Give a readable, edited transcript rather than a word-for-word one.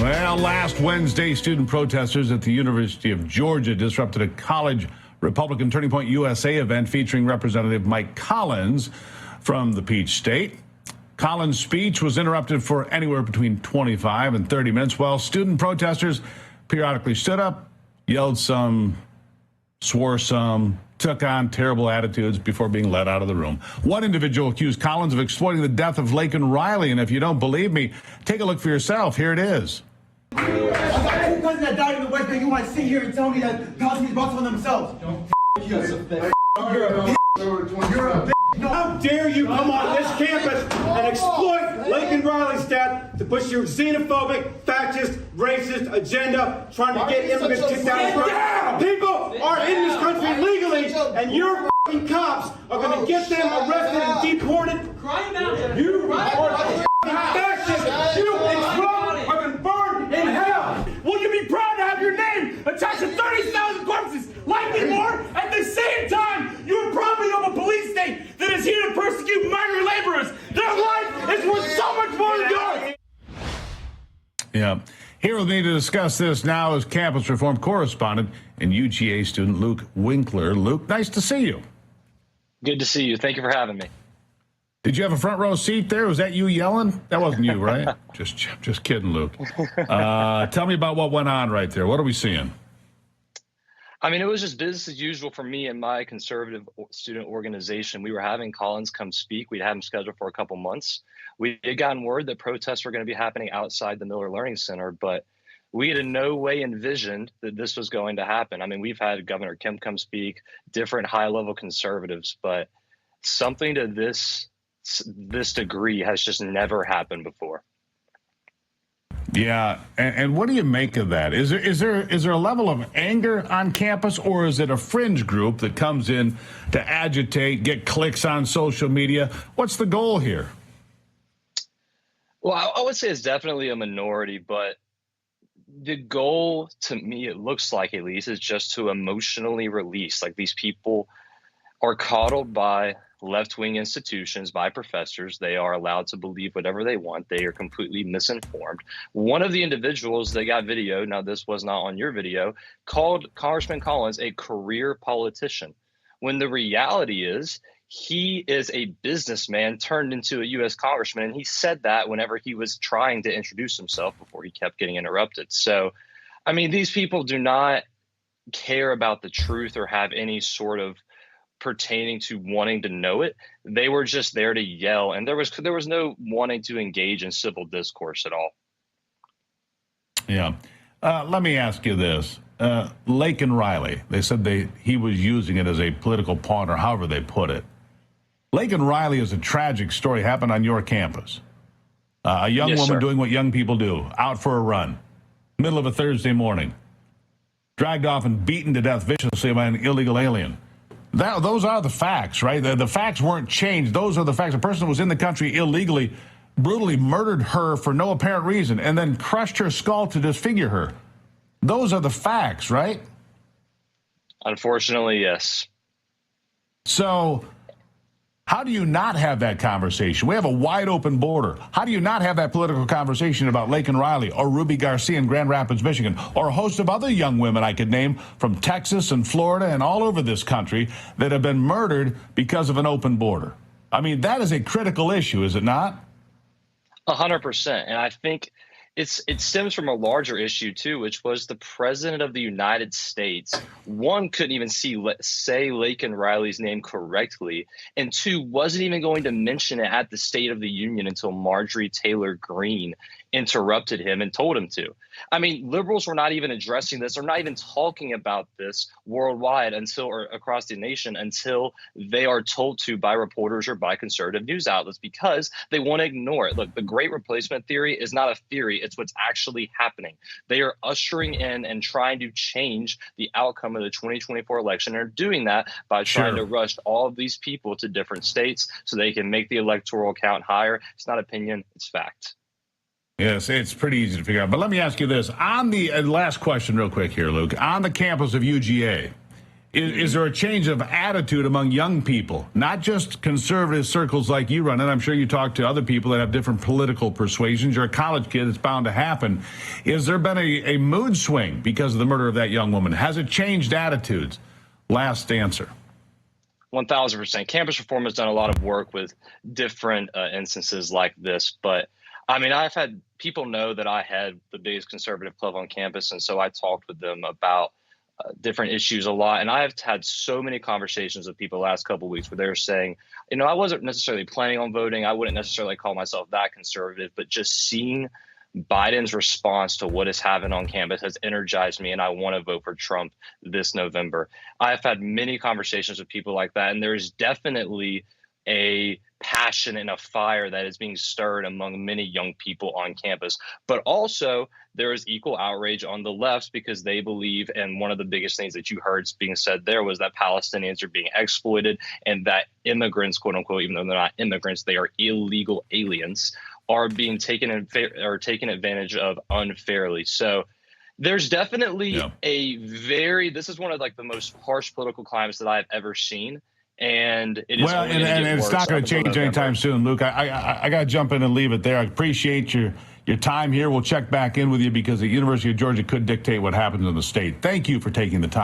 Well, last Wednesday, student protesters at the University of Georgia disrupted a college Republican Turning Point USA event featuring Representative Mike Collins from the Peach State. Collins' speech was interrupted for anywhere between 25 and 30 minutes while student protesters periodically stood up, yelled some, swore some, took on terrible attitudes before being let out of the room. One individual accused Collins of exploiting the death of Laken Riley, and if you don't believe me, take a look for yourself. Here it is. I got two cousins that died in the West Bank. You want to sit here and tell me that Palestinians brought on themselves? You're a How dare you come on this campus and exploit Laken Riley's death to push your xenophobic, fascist, racist agenda, trying to get immigrants kicked out of the People are in this country legally, and your f***ing cops are going to get them arrested and deported. You are fascist. You and Trump are going to burn in hell. Will you be proud to have your name attached to 30,000 corpses like more? At the same time, you're property of a police state that is here to persecute migrant laborers. Their life is worth so much more than yours. Yeah. Here with me to discuss this now is campus reform correspondent and UGA student Luke Winkler. Luke, nice to see you. Good to see you. Thank you for having me. Did you have a front row seat there? Was that you yelling? That wasn't you, right? Just kidding, Luke. Tell me about what went on right there. What are we seeing? I mean, it was just business as usual for me and my conservative student organization. We were having Collins come speak. We'd had him scheduled for a couple months. We had gotten word that protests were going to be happening outside the Miller Learning Center, but we had in no way envisioned that this was going to happen. I mean, we've had Governor Kemp come speak, different high-level conservatives, but something to this degree has just never happened before. Yeah, and what do you make of that? Is there a level of anger on campus, or is it a fringe group that comes in to agitate, get clicks on social media? What's the goal here? Well, I would say it's definitely a minority, but the goal, to me, it looks like at least, is just to emotionally release. Like, these people are coddled by left-wing institutions, by professors. They are allowed to believe whatever they want. They are completely misinformed. One of the individuals that got video, now this was not on your video, called Congressman Collins a career politician, when the reality is he is a businessman turned into a U.S. congressman, and he said that whenever he was trying to introduce himself before he kept getting interrupted. So, I mean, these people do not care about the truth or have any sort of pertaining to wanting to know it. They were just there to yell, and there was no wanting to engage in civil discourse at all. Yeah. Let me ask you this. Laken Riley, they said he was using it as a political pawn, or however they put it. Laken Riley is a tragic story, happened on your campus. A young woman doing what young people do, out for a run, middle of a Thursday morning, dragged off and beaten to death viciously by an illegal alien. Those are the facts, right? The facts weren't changed. Those are the facts. A person was in the country illegally, brutally murdered her for no apparent reason, and then crushed her skull to disfigure her. Those are the facts, right? Unfortunately, yes. So how do you not have that conversation? We have a wide open border. How do you not have that political conversation about Laken Riley or Ruby Garcia in Grand Rapids, Michigan, or a host of other young women I could name from Texas and Florida and all over this country that have been murdered because of an open border? I mean, that is a critical issue, is it not? 100%. And I think it stems from a larger issue, too, which was the president of the United States. One, couldn't even say Laken Riley's name correctly, and two, wasn't even going to mention it at the State of the Union until Marjorie Taylor Greene interrupted him and told him to. I mean, liberals were not even addressing this or not even talking about this worldwide or across the nation until they are told to by reporters or by conservative news outlets, because they want to ignore it. Look, the Great Replacement theory is not a theory. It's what's actually happening. They are ushering in and trying to change the outcome of the 2024 election, and are doing that by trying to rush all of these people to different states so they can make the electoral count higher. It's not opinion, it's fact. Yes, it's pretty easy to figure out. But let me ask you this. On the last question real quick here, Luke. On the campus of UGA, Is there a change of attitude among young people, not just conservative circles like you run? And I'm sure you talk to other people that have different political persuasions. You're a college kid. It's bound to happen. Is there been a mood swing because of the murder of that young woman? Has it changed attitudes? Last answer. 1,000%. Campus Reform has done a lot of work with different instances like this. But I mean, I've had people know that I had the biggest conservative club on campus. And so I talked with them about different issues a lot. And I've had so many conversations with people the last couple of weeks where they're saying, you know, I wasn't necessarily planning on voting. I wouldn't necessarily call myself that conservative, but just seeing Biden's response to what is happening on campus has energized me, and I want to vote for Trump this November. I've had many conversations with people like that, and there is definitely a passion and a fire that is being stirred among many young people on campus. But also there is equal outrage on the left because they believe, and one of the biggest things that you heard being said there was that Palestinians are being exploited and that immigrants, quote unquote, even though they're not immigrants, they are illegal aliens, are being taken advantage of unfairly. So there's definitely this is one of like the most harsh political climates that I've ever seen. And it is and it's not going to change anytime soon, Luke. I got to jump in and leave it there. I appreciate your time here. We'll check back in with you because the University of Georgia could dictate what happens in the state. Thank you for taking the time.